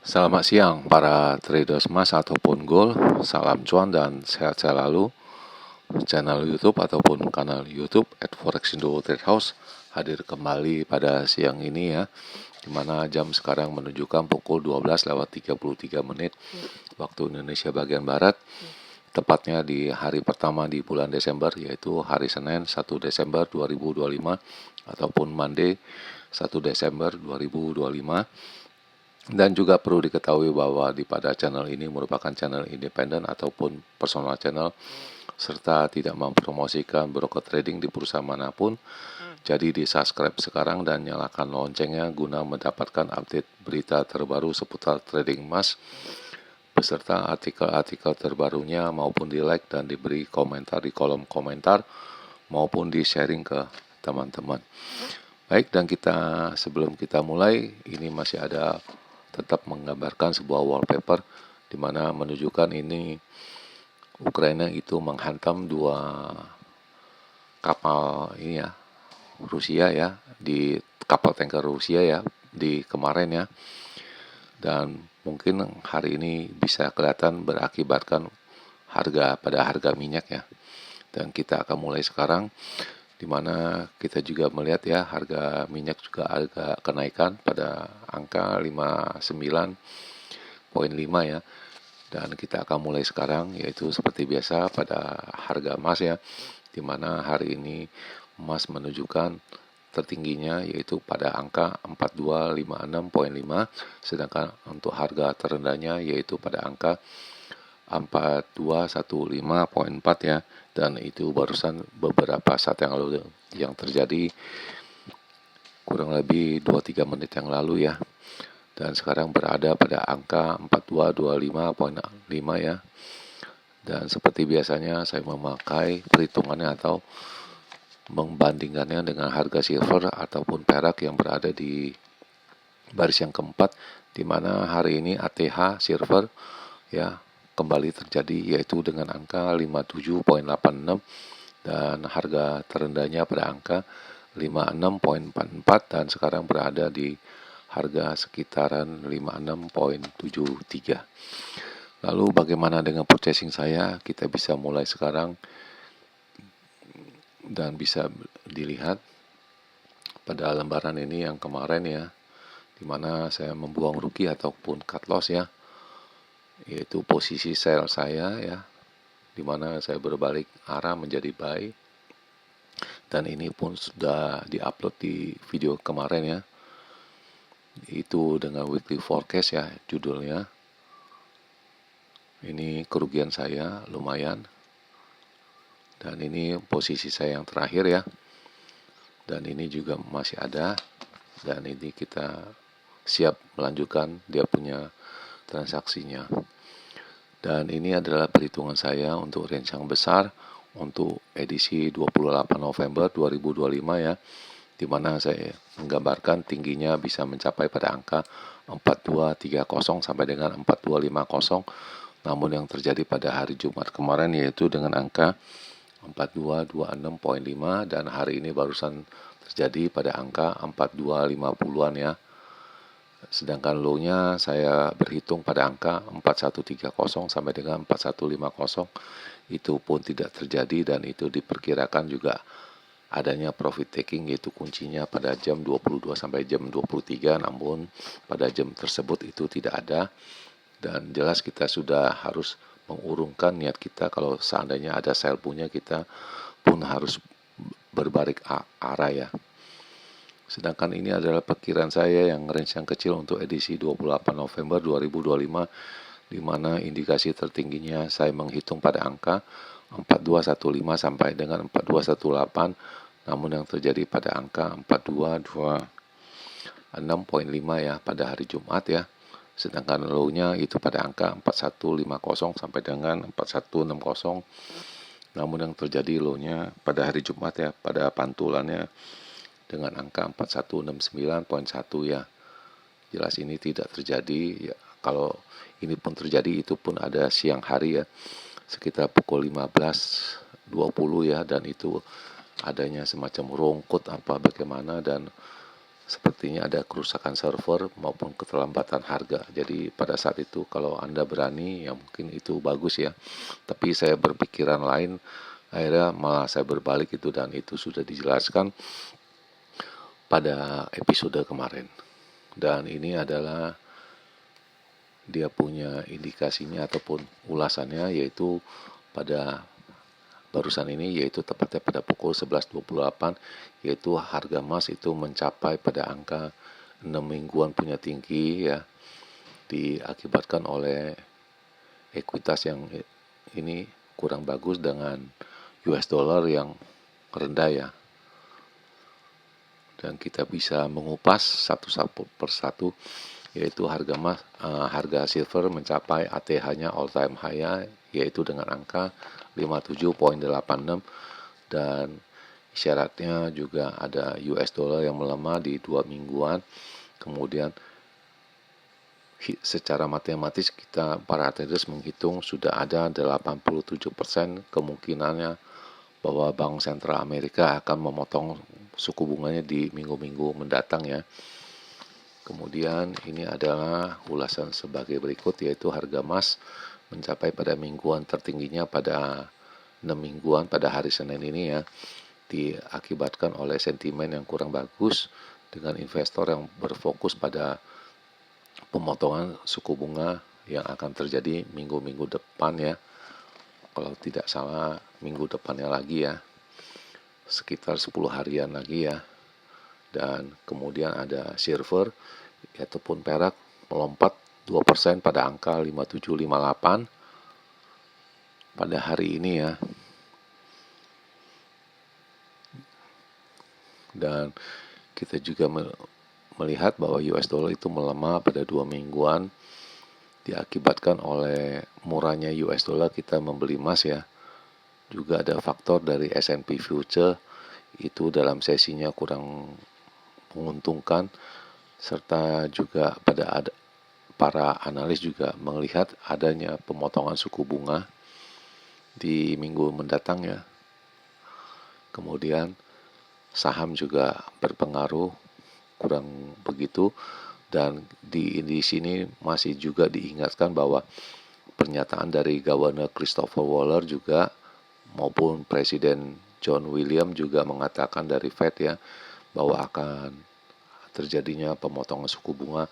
Selamat siang para traders emas ataupun gold. Salam cuan dan sehat selalu. Channel YouTube ataupun kanal YouTube @forexindo Trade House hadir kembali pada siang ini ya, dimana jam sekarang menunjukkan pukul 12:33 waktu Indonesia bagian Barat, tepatnya di hari pertama di bulan Desember, yaitu hari Senin 1 Desember 2025 ataupun Monday 1 Desember 2025. Dan juga perlu diketahui bahwa pada channel ini merupakan channel independen ataupun personal channel, serta tidak mempromosikan broker trading di perusahaan manapun. Jadi di subscribe sekarang dan nyalakan loncengnya guna mendapatkan update berita terbaru seputar trading emas, beserta artikel-artikel terbarunya, maupun di like dan diberi komentar di kolom komentar, maupun di sharing ke teman-teman. Baik, dan sebelum kita mulai, ini masih ada tetap menggambarkan sebuah wallpaper di mana menunjukkan ini Ukraina itu menghantam dua kapal ini ya, Rusia ya, di kapal tanker Rusia ya di kemarin ya. Dan mungkin hari ini bisa kelihatan berakibatkan harga minyak ya. Dan kita akan mulai sekarang, di mana kita juga melihat ya harga minyak juga agak kenaikan pada angka 59,5 ya. Dan kita akan mulai sekarang, yaitu seperti biasa pada harga emas ya, di mana hari ini emas menunjukkan tertingginya yaitu pada angka 4256,5, sedangkan untuk harga terendahnya yaitu pada angka 4215,4 ya. Dan itu barusan beberapa saat yang lalu yang terjadi, kurang lebih 2-3 menit yang lalu ya. Dan sekarang berada pada angka 4225,5 ya. Dan seperti biasanya saya memakai perhitungannya atau membandingkannya dengan harga silver ataupun perak yang berada di baris yang keempat, di mana hari ini ATH silver ya kembali terjadi, yaitu dengan angka 57,86 dan harga terendahnya pada angka 56,44, dan sekarang berada di harga sekitaran 56,73. Lalu bagaimana dengan purchasing saya? Kita bisa mulai sekarang dan bisa dilihat pada lembaran ini yang kemarin ya, di mana saya membuang rugi ataupun cut loss ya, yaitu posisi sell saya ya, di mana saya berbalik arah menjadi buy. Dan ini pun sudah diupload di video kemarin ya, itu dengan weekly forecast ya judulnya. Ini kerugian saya lumayan, dan ini posisi saya yang terakhir ya, dan ini juga masih ada, dan ini kita siap melanjutkan dia punya transaksinya. Dan ini adalah perhitungan saya untuk range yang besar untuk edisi 28 November 2025 ya, di mana saya menggambarkan tingginya bisa mencapai pada angka 4230 sampai dengan 4250. Namun yang terjadi pada hari Jumat kemarin yaitu dengan angka 4226,5, dan hari ini barusan terjadi pada angka 4250-an ya. Sedangkan low-nya saya berhitung pada angka 4130 sampai dengan 4150. Itu pun tidak terjadi, dan itu diperkirakan juga adanya profit taking, yaitu kuncinya pada jam 22 sampai jam 23, namun pada jam tersebut itu tidak ada. Dan jelas kita sudah harus mengurungkan niat kita, kalau seandainya ada sell punya, kita pun harus berbalik arah ya. Sedangkan ini adalah perkiraan saya yang range yang kecil untuk edisi 28 November 2025, di mana indikasi tertingginya saya menghitung pada angka 4215 sampai dengan 4218, namun yang terjadi pada angka 4226,5 ya pada hari Jumat ya. Sedangkan low-nya itu pada angka 4150 sampai dengan 4160. Namun yang terjadi low-nya pada hari Jumat ya, pada pantulannya dengan angka 4169,1 ya. Jelas ini tidak terjadi ya. Kalau ini pun terjadi, itu pun ada siang hari ya, sekitar pukul 15.20 ya, dan itu adanya semacam rongkot apa bagaimana, dan sepertinya ada kerusakan server maupun keterlambatan harga. Jadi pada saat itu kalau Anda berani, ya mungkin itu bagus ya. Tapi saya berpikiran lain, akhirnya malah saya berbalik itu, dan itu sudah dijelaskan pada episode kemarin. Dan ini adalah dia punya indikasinya ataupun ulasannya, yaitu pada barusan ini, yaitu tepatnya pada pukul 11.28, yaitu harga emas itu mencapai pada angka 6 mingguan punya tinggi ya, diakibatkan oleh ekuitas yang ini kurang bagus dengan US dollar yang rendah ya. Dan kita bisa mengupas satu persatu, yaitu harga silver mencapai ATH-nya all time high, yaitu dengan angka 57.86, dan isyaratnya juga ada US dollar yang melemah di 2 mingguan. Kemudian secara matematis kita para traders menghitung sudah ada 87% kemungkinannya bahwa Bank Sentral Amerika akan memotong suku bunganya di minggu-minggu mendatang ya. Kemudian ini adalah ulasan sebagai berikut, yaitu harga emas mencapai pada mingguan tertingginya pada 6 mingguan pada hari Senin ini ya, diakibatkan oleh sentimen yang kurang bagus dengan investor yang berfokus pada pemotongan suku bunga yang akan terjadi minggu-minggu depan ya. Kalau tidak salah minggu depannya lagi ya, sekitar 10 harian lagi ya. Dan kemudian ada silver ataupun perak melompat 2% pada angka 5758 pada hari ini ya. Dan kita juga melihat bahwa US dollar itu melemah pada 2 mingguan diakibatkan oleh murahnya US dollar kita membeli emas ya. Juga ada faktor dari S&P Future itu dalam sesinya kurang menguntungkan, serta juga para analis juga melihat adanya pemotongan suku bunga di minggu mendatang ya. Kemudian saham juga berpengaruh kurang begitu, dan di sini masih juga diingatkan bahwa pernyataan dari Governor Christopher Waller juga maupun Presiden John William juga mengatakan dari Fed ya, bahwa akan terjadinya pemotongan suku bunga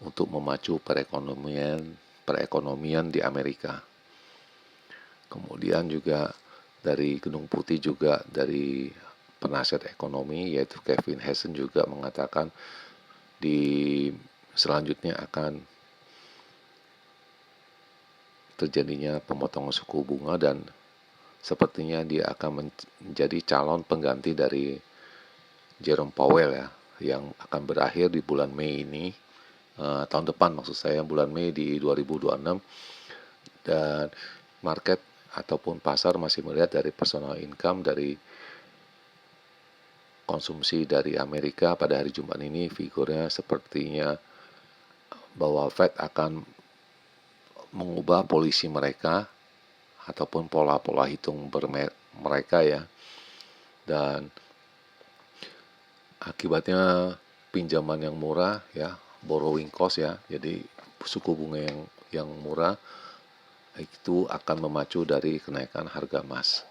untuk memacu perekonomian di Amerika. Kemudian juga dari Gedung Putih juga dari penasihat ekonomi yaitu Kevin Hassen juga mengatakan di selanjutnya akan terjadinya pemotongan suku bunga, dan sepertinya dia akan menjadi calon pengganti dari Jerome Powell ya, yang akan berakhir di bulan Mei ini, tahun depan maksud saya, bulan Mei di 2026. Dan market ataupun pasar masih melihat dari personal income dari konsumsi dari Amerika pada hari Jumat ini, figurnya sepertinya bahwa Fed akan mengubah polisi mereka ataupun pola-pola hitung mereka ya, dan akibatnya pinjaman yang murah ya, borrowing cost ya, jadi suku bunga yang murah itu akan memacu dari kenaikan harga emas.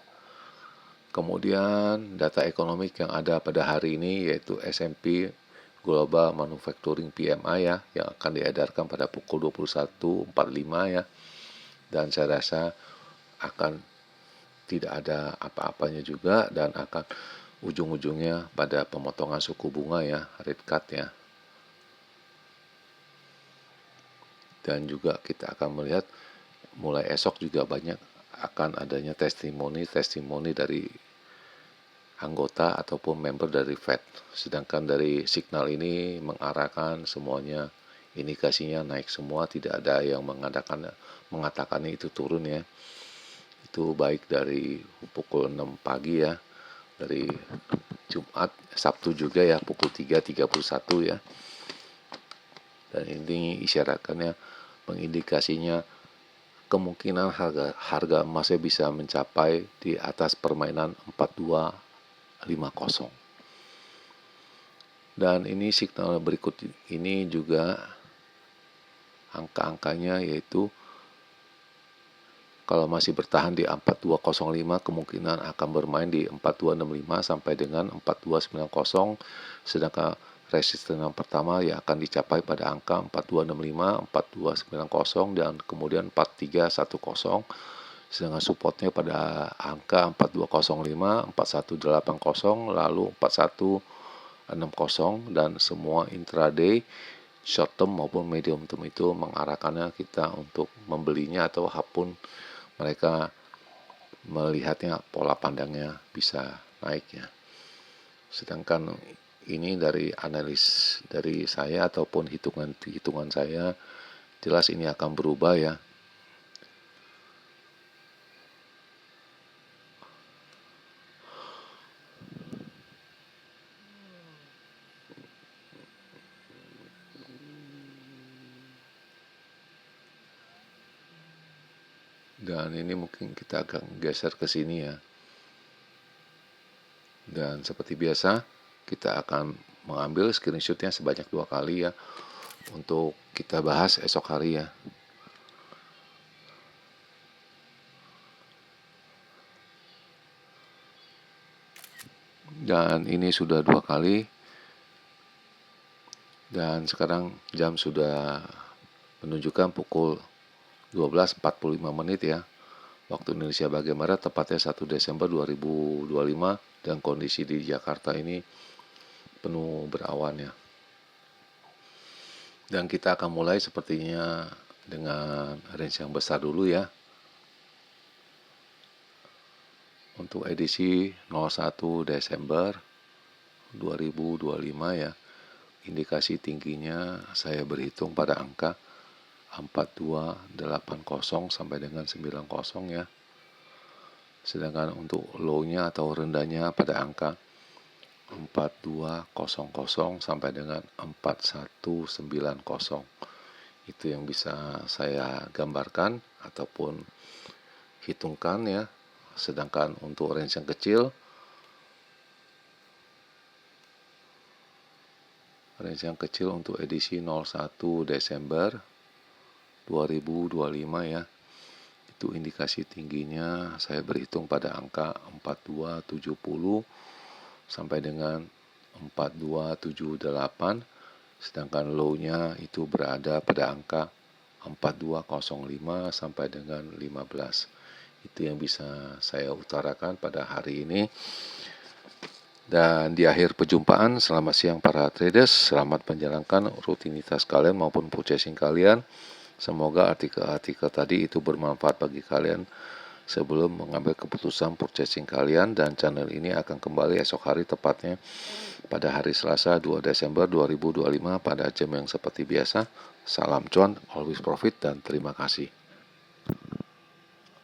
Kemudian data ekonomik yang ada pada hari ini yaitu S&P Global Manufacturing PMI ya, yang akan diedarkan pada pukul 21.45 ya, dan saya rasa akan tidak ada apa-apanya juga, dan akan ujung-ujungnya pada pemotongan suku bunga ya, rate cut ya. Dan juga kita akan melihat mulai esok juga banyak akan adanya testimoni dari anggota ataupun member dari Fed. Sedangkan dari signal ini mengarahkan semuanya indikasinya naik semua, tidak ada yang mengatakan itu turun ya. Itu baik dari pukul 6 pagi ya, dari Jumat, Sabtu juga ya, pukul 3.31 ya. Dan ini isyaratkannya mengindikasinya kemungkinan harga emasnya bisa mencapai di atas permainan 4250. Dan ini signal berikut ini juga angka-angkanya, yaitu kalau masih bertahan di 4205 kemungkinan akan bermain di 4265 sampai dengan 4290, sedangkan resisten yang pertama yang akan dicapai pada angka 4265, 4290 dan kemudian 4310, sedangkan supportnya pada angka 4205, 4180, lalu 4160, dan semua intraday short term maupun medium term itu mengarahkannya kita untuk membelinya, atau apapun mereka melihatnya pola pandangnya bisa naik ya. Sedangkan ini dari analis dari saya ataupun hitungan saya, jelas ini akan berubah ya. Dan ini mungkin kita akan geser ke sini ya. Dan seperti biasa, kita akan mengambil screenshotnya sebanyak 2 kali ya, untuk kita bahas esok hari ya. Dan ini sudah 2 kali. Dan sekarang jam sudah menunjukkan pukul 12.45 ya. Waktu Indonesia bagian Barat, tepatnya 1 Desember 2025, dan kondisi di Jakarta ini penuh berawan ya. Dan kita akan mulai sepertinya dengan range yang besar dulu ya. Untuk edisi 01 Desember 2025 ya. Indikasi tingginya saya berhitung pada angka 4280 sampai dengan 90 ya. Sedangkan untuk low-nya atau rendahnya pada angka 4200 sampai dengan 4190. Itu yang bisa saya gambarkan ataupun hitungkan ya. Sedangkan untuk range yang kecil, untuk edisi 01 Desember 2025 ya, itu indikasi tingginya saya berhitung pada angka 4270 sampai dengan 4278, sedangkan low-nya itu berada pada angka 4205 sampai dengan 15. Itu yang bisa saya utarakan pada hari ini. Dan di akhir perjumpaan, selamat siang para traders, selamat menjalankan rutinitas kalian maupun purchasing kalian. Semoga artikel-artikel tadi itu bermanfaat bagi kalian sebelum mengambil keputusan purchasing kalian. Dan channel ini akan kembali esok hari, tepatnya pada hari Selasa 2 Desember 2025 pada jam yang seperti biasa. Salam cuan, always profit, dan terima kasih.